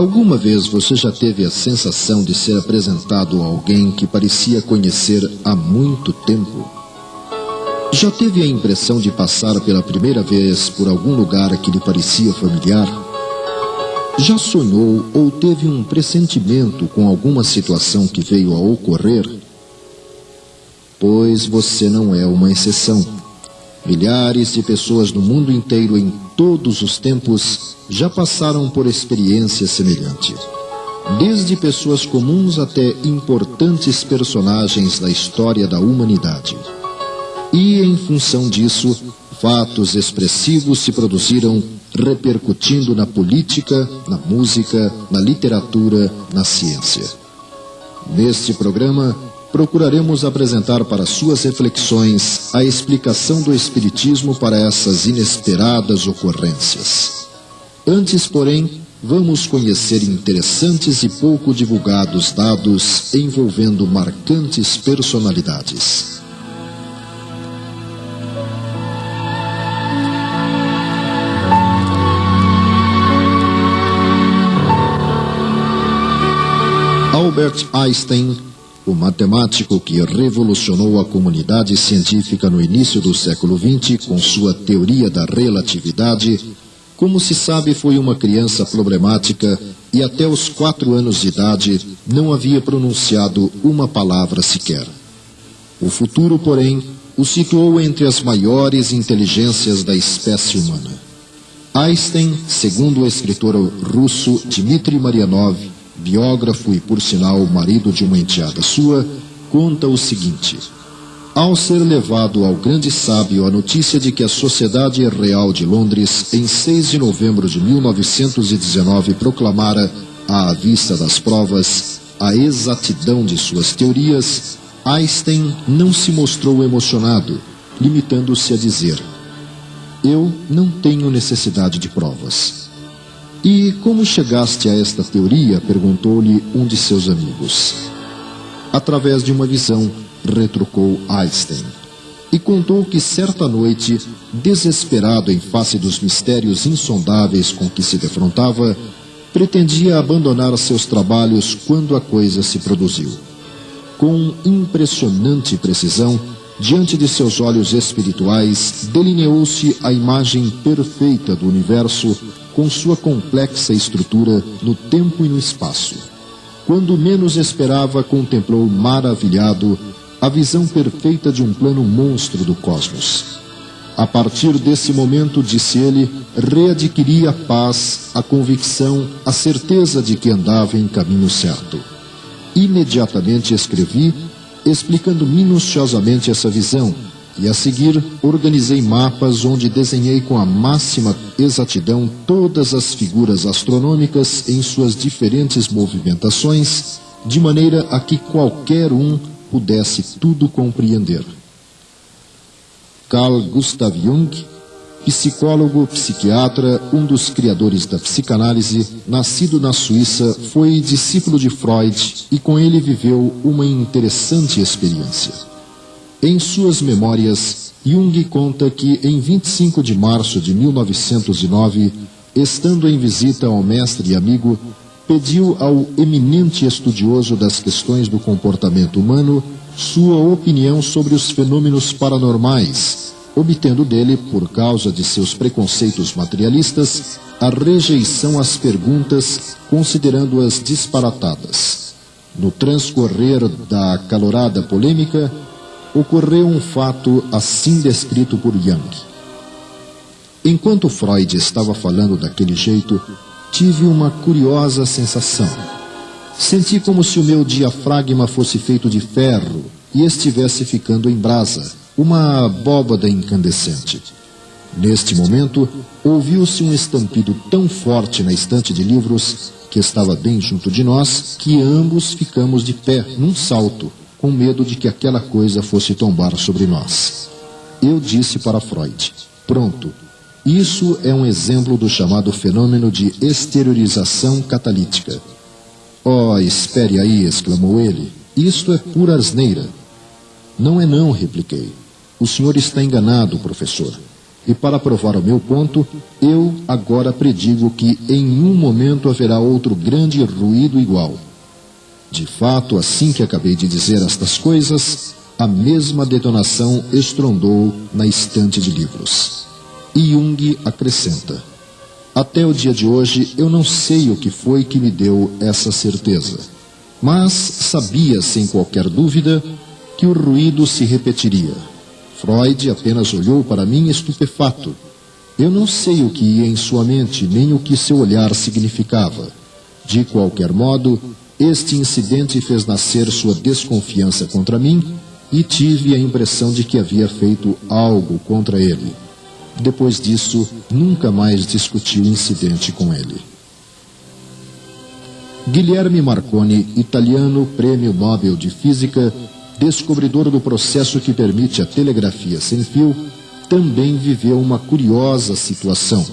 Alguma vez você já teve a sensação de ser apresentado a alguém que parecia conhecer há muito tempo? Já teve a impressão de passar pela primeira vez por algum lugar que lhe parecia familiar? Já sonhou ou teve um pressentimento com alguma situação que veio a ocorrer? Pois você não é uma exceção. Milhares de pessoas no mundo inteiro, em todos os tempos, já passaram por experiência semelhante. Desde pessoas comuns até importantes personagens da história da humanidade. E, em função disso, fatos expressivos se produziram, repercutindo na política, na música, na literatura, na ciência. Neste programa, procuraremos apresentar para suas reflexões a explicação do Espiritismo para essas inesperadas ocorrências. Antes, porém, vamos conhecer interessantes e pouco divulgados dados envolvendo marcantes personalidades. Albert Einstein, o matemático que revolucionou a comunidade científica no início do século XX com sua teoria da relatividade, como se sabe, foi uma criança problemática e até os 4 anos de idade não havia pronunciado uma palavra sequer. O futuro, porém, o situou entre as maiores inteligências da espécie humana. Einstein, segundo o escritor russo Dmitry Marianov, biógrafo e, por sinal, marido de uma enteada sua, conta o seguinte: ao ser levado ao grande sábio a notícia de que a Sociedade Real de Londres, em 6 de novembro de 1919, proclamara, à vista das provas, a exatidão de suas teorias, Einstein não se mostrou emocionado, limitando-se a dizer: eu não tenho necessidade de provas. E como chegaste a esta teoria? Perguntou-lhe um de seus amigos. Através de uma visão, retrucou Einstein, e contou que certa noite, desesperado em face dos mistérios insondáveis com que se defrontava, pretendia abandonar seus trabalhos quando a coisa se produziu. Com impressionante precisão, diante de seus olhos espirituais, delineou-se a imagem perfeita do universo com sua complexa estrutura no tempo e no espaço. Quando menos esperava, contemplou maravilhado a visão perfeita de um plano monstro do cosmos. A partir desse momento, disse ele, readquiria a paz, a convicção, a certeza de que andava em caminho certo. Imediatamente escrevi, explicando minuciosamente essa visão, e a seguir organizei mapas onde desenhei com a máxima exatidão todas as figuras astronômicas em suas diferentes movimentações, de maneira a que qualquer um pudesse tudo compreender. Carl Gustav Jung, psicólogo, psiquiatra, um dos criadores da psicanálise, nascido na Suíça, foi discípulo de Freud e com ele viveu uma interessante experiência. Em suas memórias, Jung conta que em 25 de março de 1909, estando em visita ao mestre e amigo, pediu ao eminente estudioso das questões do comportamento humano sua opinião sobre os fenômenos paranormais, obtendo dele, por causa de seus preconceitos materialistas, a rejeição às perguntas, considerando-as disparatadas. No transcorrer da acalorada polêmica, ocorreu um fato assim descrito por Jung. Enquanto Freud estava falando daquele jeito, tive uma curiosa sensação. Senti como se o meu diafragma fosse feito de ferro e estivesse ficando em brasa, uma abóbada incandescente. Neste momento, ouviu-se um estampido tão forte na estante de livros, que estava bem junto de nós, que ambos ficamos de pé, num salto, com medo de que aquela coisa fosse tombar sobre nós. Eu disse para Freud: pronto, isso é um exemplo do chamado fenômeno de exteriorização catalítica. Oh, espere aí, exclamou ele, isto é pura asneira. Não é não, repliquei. O senhor está enganado, professor. E para provar o meu ponto, eu agora predigo que em um momento haverá outro grande ruído igual. De fato, assim que acabei de dizer estas coisas, a mesma detonação estrondou na estante de livros. E Jung acrescenta: até o dia de hoje eu não sei o que foi que me deu essa certeza, mas sabia sem qualquer dúvida que o ruído se repetiria. Freud apenas olhou para mim estupefato. Eu não sei o que ia em sua mente, nem o que seu olhar significava. De qualquer modo, este incidente fez nascer sua desconfiança contra mim e tive a impressão de que havia feito algo contra ele. Depois disso, nunca mais discuti o incidente com ele. Guilherme Marconi, italiano, Prêmio Nobel de Física, descobridor do processo que permite a telegrafia sem fio, também viveu uma curiosa situação.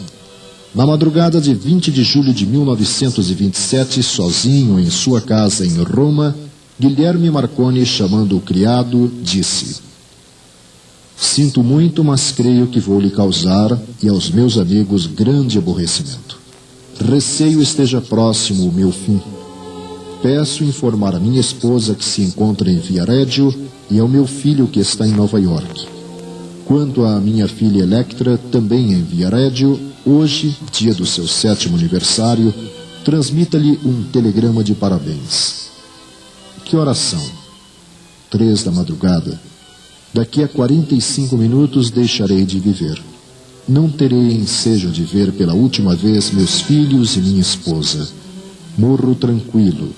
Na madrugada de 20 de julho de 1927, sozinho em sua casa em Roma, Guilherme Marconi, chamando o criado, disse: sinto muito, mas creio que vou lhe causar e aos meus amigos grande aborrecimento. Receio esteja próximo o meu fim. Peço informar a minha esposa que se encontra em Viareggio e ao meu filho que está em Nova York. Quanto à minha filha Electra, também em Viareggio, hoje, dia do seu 7º aniversário, transmita-lhe um telegrama de parabéns. Que horas são? 3 da madrugada. Daqui a 45 minutos deixarei de viver. Não terei ensejo de ver pela última vez meus filhos e minha esposa. Morro tranquilo.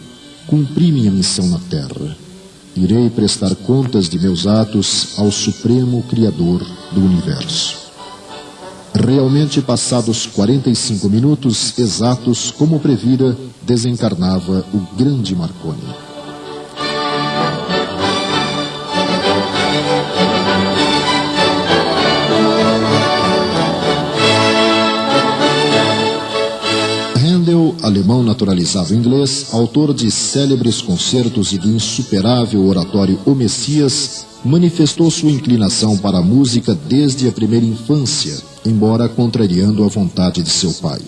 Cumpri minha missão na terra. Irei prestar contas de meus atos ao Supremo Criador do Universo. Realmente, passados 45 minutos exatos, como previra, desencarnava o grande Marconi. Handel, alemão naturalizado inglês, autor de célebres concertos e do insuperável oratório O Messias, manifestou sua inclinação para a música desde a primeira infância, embora contrariando a vontade de seu pai.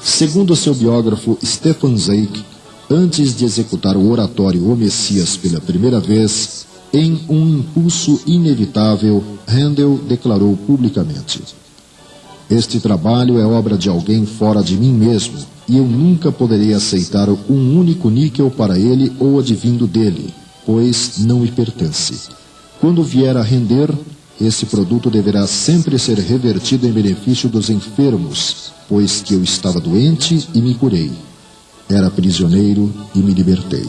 Segundo seu biógrafo Stefan Zweig, antes de executar o oratório O Messias pela primeira vez, em um impulso inevitável, Handel declarou publicamente: este trabalho é obra de alguém fora de mim mesmo, e eu nunca poderei aceitar um único níquel para ele ou advindo dele, pois não me pertence. Quando vier a render, esse produto deverá sempre ser revertido em benefício dos enfermos, pois que eu estava doente e me curei. Era prisioneiro e me libertei.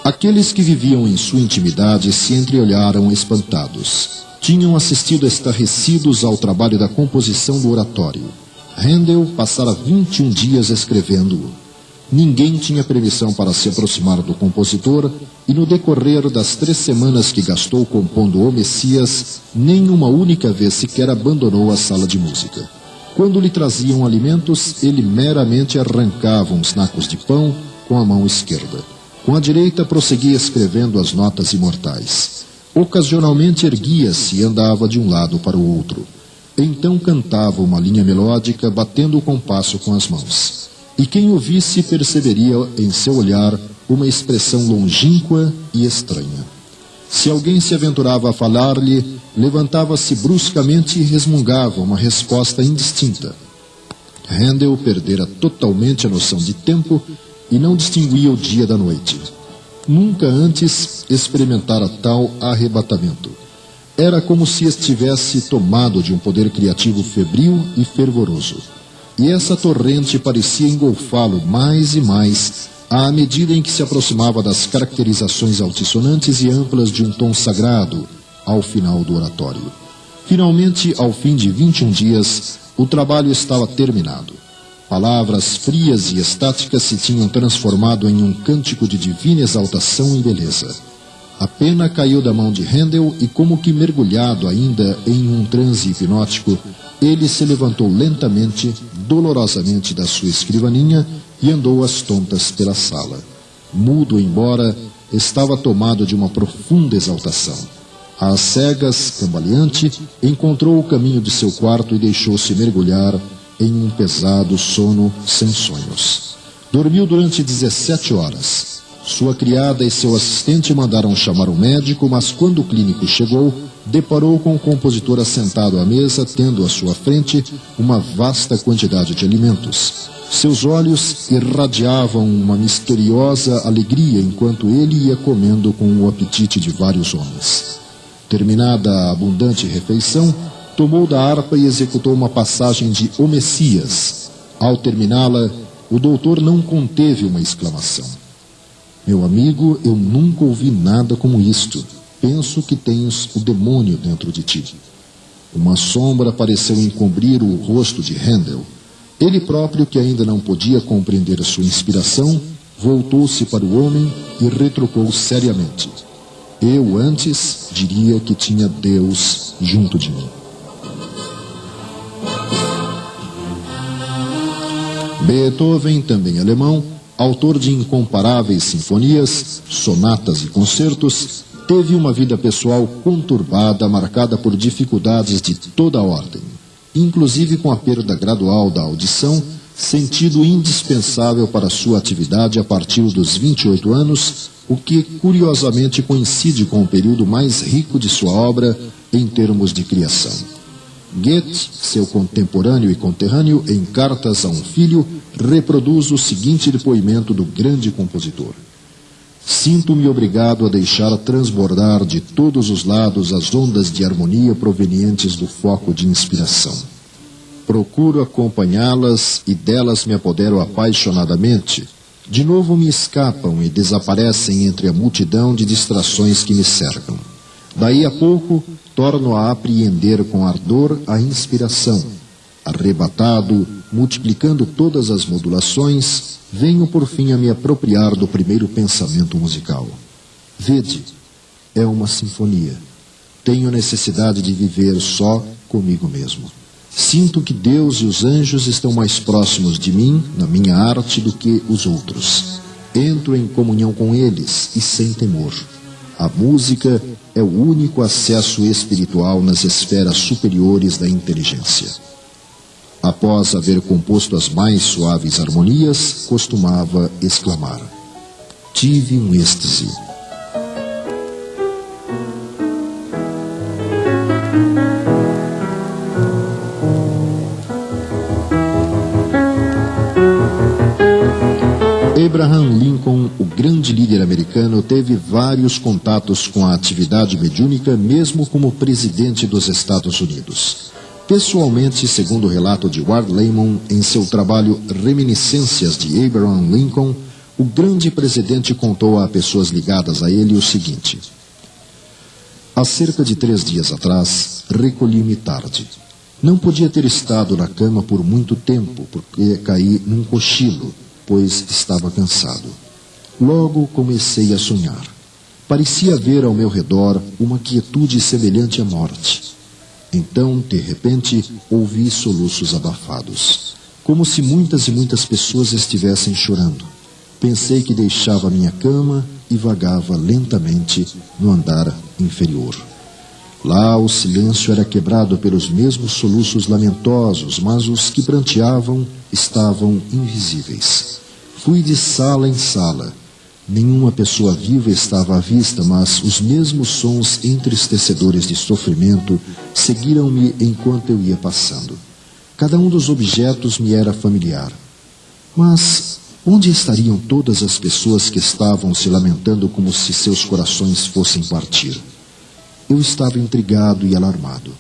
Aqueles que viviam em sua intimidade se entreolharam espantados. Tinham assistido estarrecidos ao trabalho da composição do oratório. Handel passara 21 dias escrevendo-o. Ninguém tinha permissão para se aproximar do compositor e no decorrer das 3 semanas que gastou compondo O Messias, nem uma única vez sequer abandonou a sala de música. Quando lhe traziam alimentos, ele meramente arrancava uns nacos de pão com a mão esquerda. Com a direita prosseguia escrevendo as notas imortais. Ocasionalmente erguia-se e andava de um lado para o outro. Então cantava uma linha melódica, batendo o compasso com as mãos. E quem o visse perceberia em seu olhar uma expressão longínqua e estranha. Se alguém se aventurava a falar-lhe, levantava-se bruscamente e resmungava uma resposta indistinta. Handel perdera totalmente a noção de tempo e não distinguia o dia da noite. Nunca antes experimentara tal arrebatamento. Era como se estivesse tomado de um poder criativo febril e fervoroso. E essa torrente parecia engolfá-lo mais e mais, à medida em que se aproximava das caracterizações altissonantes e amplas de um tom sagrado, ao final do oratório. Finalmente, ao fim de 21 dias, o trabalho estava terminado. Palavras frias e estáticas se tinham transformado em um cântico de divina exaltação e beleza. A pena caiu da mão de Handel e, como que mergulhado ainda em um transe hipnótico, ele se levantou lentamente, dolorosamente da sua escrivaninha e andou às tontas pela sala. Mudo embora, estava tomado de uma profunda exaltação. Às cegas, cambaleante, encontrou o caminho de seu quarto e deixou-se mergulhar em um pesado sono sem sonhos. Dormiu durante 17 horas. Sua criada e seu assistente mandaram chamar um médico, mas quando o clínico chegou, deparou com o compositor assentado à mesa, tendo à sua frente uma vasta quantidade de alimentos. Seus olhos irradiavam uma misteriosa alegria enquanto ele ia comendo com o apetite de vários homens. Terminada a abundante refeição, tomou da harpa e executou uma passagem de O Messias. Ao terminá-la, o doutor não conteve uma exclamação. Meu amigo, eu nunca ouvi nada como isto. Penso que tens o demônio dentro de ti. Uma sombra pareceu encobrir o rosto de Handel. Ele próprio, que ainda não podia compreender a sua inspiração, voltou-se para o homem e retrucou seriamente. Eu antes diria que tinha Deus junto de mim. Beethoven, também alemão, autor de incomparáveis sinfonias, sonatas e concertos, teve uma vida pessoal conturbada, marcada por dificuldades de toda a ordem, inclusive com a perda gradual da audição, sentido indispensável para sua atividade a partir dos 28 anos, o que curiosamente coincide com o período mais rico de sua obra em termos de criação. Goethe, seu contemporâneo e conterrâneo, em Cartas a um Filho, reproduz o seguinte depoimento do grande compositor. Sinto-me obrigado a deixar transbordar de todos os lados as ondas de harmonia provenientes do foco de inspiração. Procuro acompanhá-las e delas me apodero apaixonadamente. De novo me escapam e desaparecem entre a multidão de distrações que me cercam. Daí a pouco, torno a apreender com ardor a inspiração. Arrebatado, multiplicando todas as modulações, venho por fim a me apropriar do primeiro pensamento musical. Vede, é uma sinfonia. Tenho necessidade de viver só comigo mesmo. Sinto que Deus e os anjos estão mais próximos de mim, na minha arte, do que os outros. Entro em comunhão com eles e sem temor. A música é o único acesso espiritual nas esferas superiores da inteligência. Após haver composto as mais suaves harmonias, costumava exclamar: tive um êxtase. Abraham Lincoln, o grande líder americano, teve vários contatos com a atividade mediúnica, mesmo como presidente dos Estados Unidos. Pessoalmente, segundo o relato de Ward Layman em seu trabalho Reminiscências de Abraham Lincoln, o grande presidente contou a pessoas ligadas a ele o seguinte: há cerca de 3 dias atrás, recolhi-me tarde. Não podia ter estado na cama por muito tempo, porque caí num cochilo, pois estava cansado. Logo comecei a sonhar. Parecia haver ao meu redor uma quietude semelhante à morte. Então, de repente, ouvi soluços abafados, como se muitas e muitas pessoas estivessem chorando. Pensei que deixava minha cama e vagava lentamente no andar inferior. Lá o silêncio era quebrado pelos mesmos soluços lamentosos, mas os que pranteavam estavam invisíveis. Fui de sala em sala. Nenhuma pessoa viva estava à vista, mas os mesmos sons entristecedores de sofrimento seguiram-me enquanto eu ia passando. Cada um dos objetos me era familiar. Mas onde estariam todas as pessoas que estavam se lamentando como se seus corações fossem partir? Eu estava intrigado e alarmado.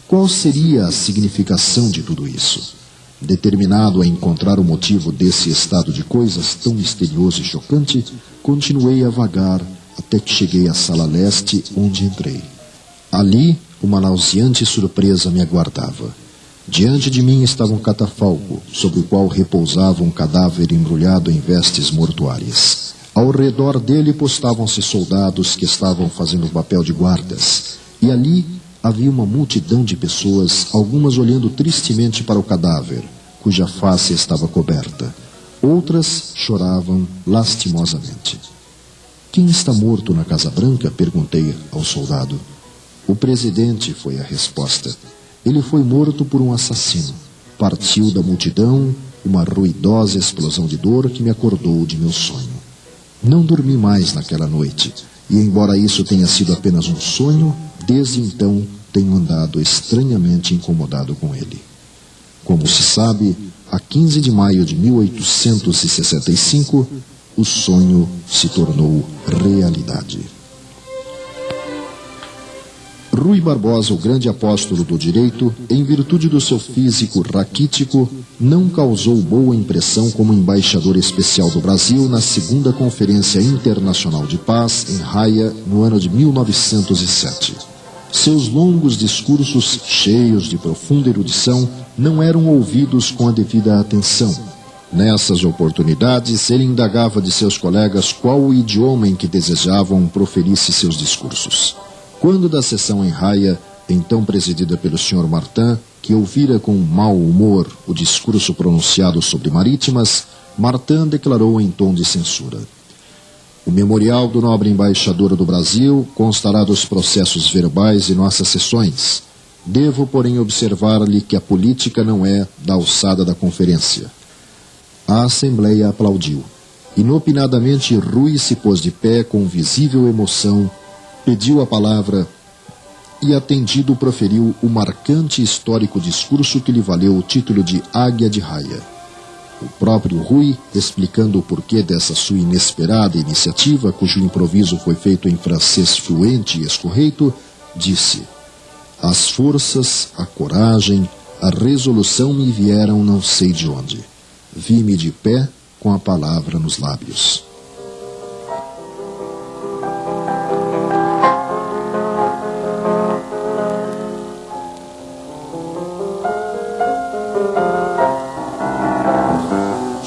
Qual seria a significação de tudo isso? Determinado a encontrar o motivo desse estado de coisas tão misterioso e chocante, continuei a vagar até que cheguei à sala leste, onde entrei. Ali, uma nauseante surpresa me aguardava. Diante de mim estava um catafalco, sobre o qual repousava um cadáver embrulhado em vestes mortuárias. Ao redor dele postavam-se soldados que estavam fazendo o papel de guardas, e ali havia uma multidão de pessoas, algumas olhando tristemente para o cadáver, cuja face estava coberta. Outras choravam lastimosamente. Quem está morto na Casa Branca? Perguntei ao soldado. O presidente, foi a resposta. Ele foi morto por um assassino. Partiu da multidão uma ruidosa explosão de dor que me acordou de meu sonho. Não dormi mais naquela noite, e embora isso tenha sido apenas um sonho, desde então tenho andado estranhamente incomodado com ele. Como se sabe, a 15 de maio de 1865, o sonho se tornou realidade. Rui Barbosa, o grande apóstolo do direito, em virtude do seu físico raquítico, não causou boa impressão como embaixador especial do Brasil na segunda Conferência Internacional de Paz, em Haia, no ano de 1907. Seus longos discursos, cheios de profunda erudição, não eram ouvidos com a devida atenção. Nessas oportunidades, ele indagava de seus colegas qual o idioma em que desejavam proferisse seus discursos. Quando da sessão em Haia, então presidida pelo Sr. Martin, que ouvira com mau humor o discurso pronunciado sobre marítimas, Martin declarou em tom de censura: "O memorial do nobre embaixador do Brasil constará dos processos verbais de nossas sessões. Devo, porém, observar-lhe que a política não é da alçada da conferência." A Assembleia aplaudiu. Inopinadamente, Rui se pôs de pé com visível emoção, pediu a palavra e, atendido, proferiu o marcante e histórico discurso que lhe valeu o título de Águia de Haia. O próprio Rui, explicando o porquê dessa sua inesperada iniciativa, cujo improviso foi feito em francês fluente e escorreito, disse: "As forças, a coragem, a resolução me vieram não sei de onde. Vi-me de pé com a palavra nos lábios."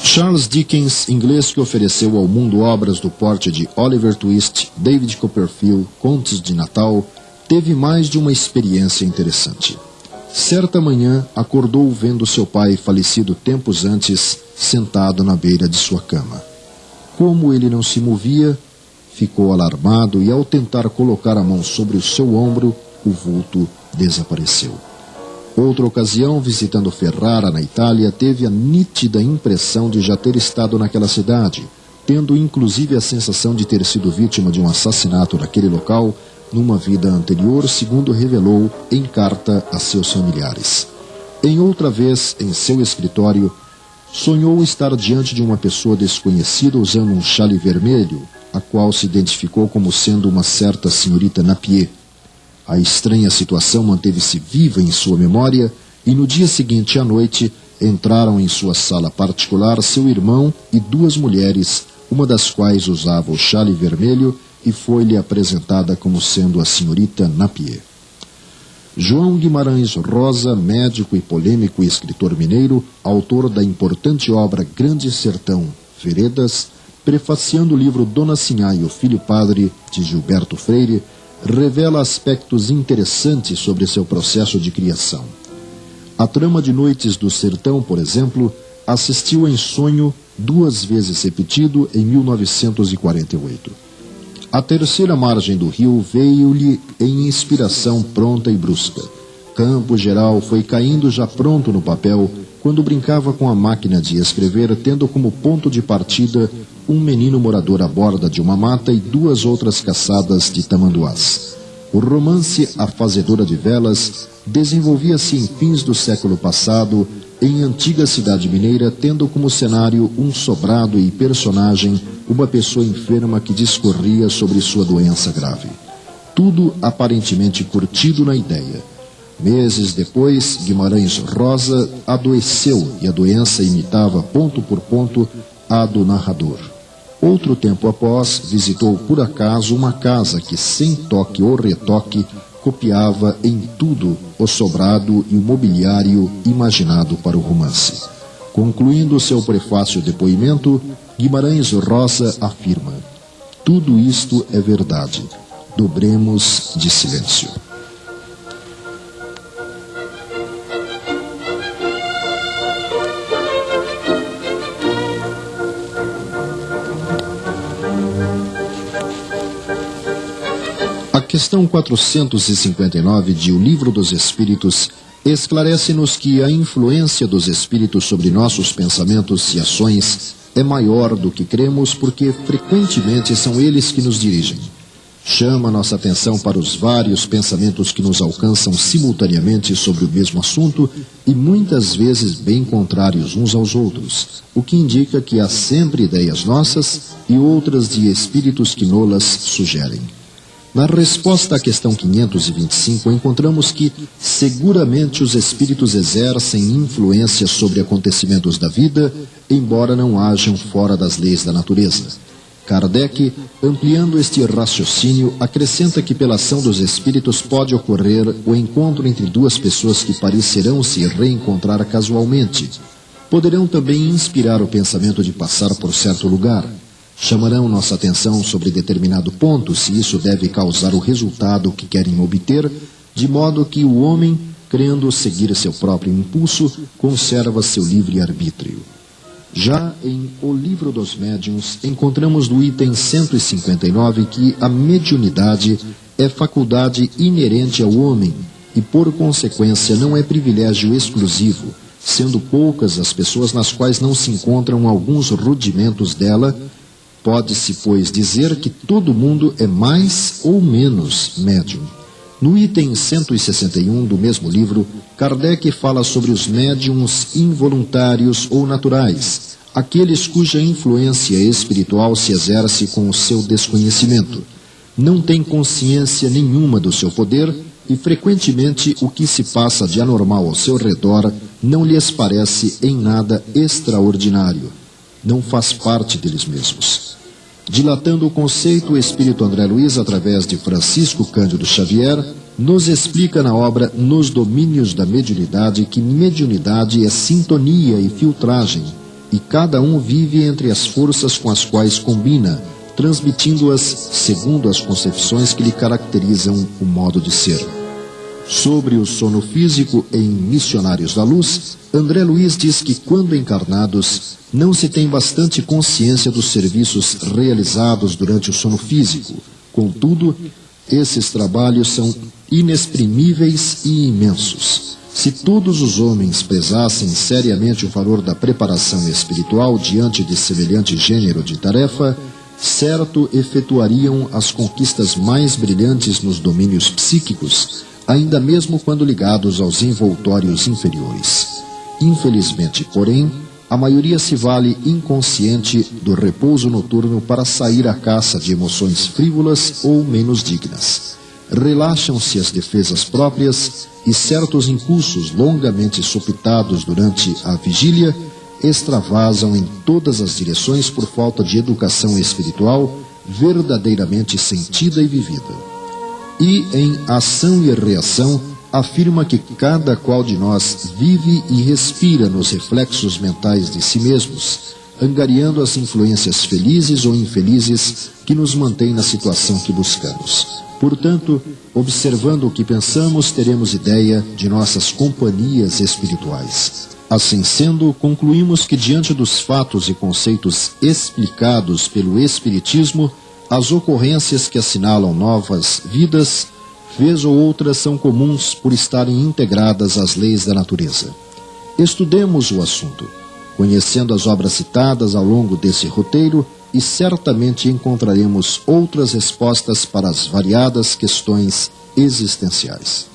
Charles Dickens, inglês que ofereceu ao mundo obras do porte de Oliver Twist, David Copperfield, Contos de Natal, teve mais de uma experiência interessante. Certa manhã, acordou vendo seu pai, falecido tempos antes, sentado na beira de sua cama. Como ele não se movia, ficou alarmado e, ao tentar colocar a mão sobre o seu ombro, o vulto desapareceu. Outra ocasião, visitando Ferrara, na Itália, teve a nítida impressão de já ter estado naquela cidade, tendo inclusive a sensação de ter sido vítima de um assassinato naquele local numa vida anterior, segundo revelou em carta a seus familiares. Em outra vez, em seu escritório, sonhou estar diante de uma pessoa desconhecida usando um chale vermelho, a qual se identificou como sendo uma certa senhorita Napier. A estranha situação manteve-se viva em sua memória e no dia seguinte à noite entraram em sua sala particular seu irmão e duas mulheres, uma das quais usava o chale vermelho e foi-lhe apresentada como sendo a senhorita Napier. João Guimarães Rosa, médico e polêmico escritor mineiro, autor da importante obra Grande Sertão, Veredas, prefaciando o livro Dona Sinhá e o Filho Padre, de Gilberto Freire, revela aspectos interessantes sobre seu processo de criação. A trama de Noites do Sertão, por exemplo, assistiu em sonho 2 vezes repetido em 1948. A terceira margem do rio veio-lhe em inspiração pronta e brusca. Campo Geral foi caindo já pronto no papel quando brincava com a máquina de escrever, tendo como ponto de partida um menino morador à borda de uma mata e 2 outras caçadas de tamanduás. O romance A Fazedora de Velas desenvolvia-se em fins do século passado em antiga cidade mineira, tendo como cenário um sobrado e personagem uma pessoa enferma que discorria sobre sua doença grave. Tudo aparentemente curtido na ideia. Meses depois, Guimarães Rosa adoeceu e a doença imitava ponto por ponto a do narrador. Outro tempo após, visitou por acaso uma casa que, sem toque ou retoque, copiava em tudo o sobrado e o mobiliário imaginado para o romance. Concluindo seu prefácio depoimento, Guimarães Rosa afirma: "Tudo isto é verdade. Dobremos de silêncio." A questão 459 de O Livro dos Espíritos esclarece-nos que a influência dos espíritos sobre nossos pensamentos e ações é maior do que cremos, porque frequentemente são eles que nos dirigem. Chama nossa atenção para os vários pensamentos que nos alcançam simultaneamente sobre o mesmo assunto e muitas vezes bem contrários uns aos outros, o que indica que há sempre ideias nossas e outras de espíritos que nolas sugerem. Na resposta à questão 525, encontramos que seguramente os espíritos exercem influência sobre acontecimentos da vida, embora não hajam fora das leis da natureza. Kardec, ampliando este raciocínio, acrescenta que pela ação dos espíritos pode ocorrer o encontro entre duas pessoas que parecerão se reencontrar casualmente. Poderão também inspirar o pensamento de passar por certo lugar. Chamarão nossa atenção sobre determinado ponto, se isso deve causar o resultado que querem obter, de modo que o homem, crendo seguir seu próprio impulso, conserva seu livre-arbítrio. Já em O Livro dos Médiuns, encontramos no item 159 que a mediunidade é faculdade inerente ao homem e, por consequência, não é privilégio exclusivo, sendo poucas as pessoas nas quais não se encontram alguns rudimentos dela. Pode-se, pois, dizer que todo mundo é mais ou menos médium. No item 161 do mesmo livro, Kardec fala sobre os médiums involuntários ou naturais, aqueles cuja influência espiritual se exerce com o seu desconhecimento. Não têm consciência nenhuma do seu poder e, frequentemente, o que se passa de anormal ao seu redor não lhes parece em nada extraordinário. Não faz parte deles mesmos. Dilatando o conceito, o espírito André Luiz, através de Francisco Cândido Xavier, nos explica na obra Nos Domínios da Mediunidade que mediunidade é sintonia e filtragem, e cada um vive entre as forças com as quais combina, transmitindo-as segundo as concepções que lhe caracterizam o modo de ser. Sobre o sono físico em Missionários da Luz, André Luiz diz que, quando encarnados, não se tem bastante consciência dos serviços realizados durante o sono físico. Contudo, esses trabalhos são inexprimíveis e imensos. Se todos os homens prezassem seriamente o valor da preparação espiritual diante de semelhante gênero de tarefa, certo efetuariam as conquistas mais brilhantes nos domínios psíquicos, ainda mesmo quando ligados aos envoltórios inferiores. Infelizmente, porém, a maioria se vale inconsciente do repouso noturno para sair à caça de emoções frívolas ou menos dignas. Relaxam-se as defesas próprias e certos impulsos longamente sopitados durante a vigília extravasam em todas as direções por falta de educação espiritual verdadeiramente sentida e vivida. E, em Ação e Reação, afirma que cada qual de nós vive e respira nos reflexos mentais de si mesmos, angariando as influências felizes ou infelizes que nos mantêm na situação que buscamos. Portanto, observando o que pensamos, teremos ideia de nossas companhias espirituais. Assim sendo, concluímos que, diante dos fatos e conceitos explicados pelo Espiritismo, as ocorrências que assinalam novas vidas, vez ou outras, são comuns por estarem integradas às leis da natureza. Estudemos o assunto, conhecendo as obras citadas ao longo desse roteiro, e certamente encontraremos outras respostas para as variadas questões existenciais.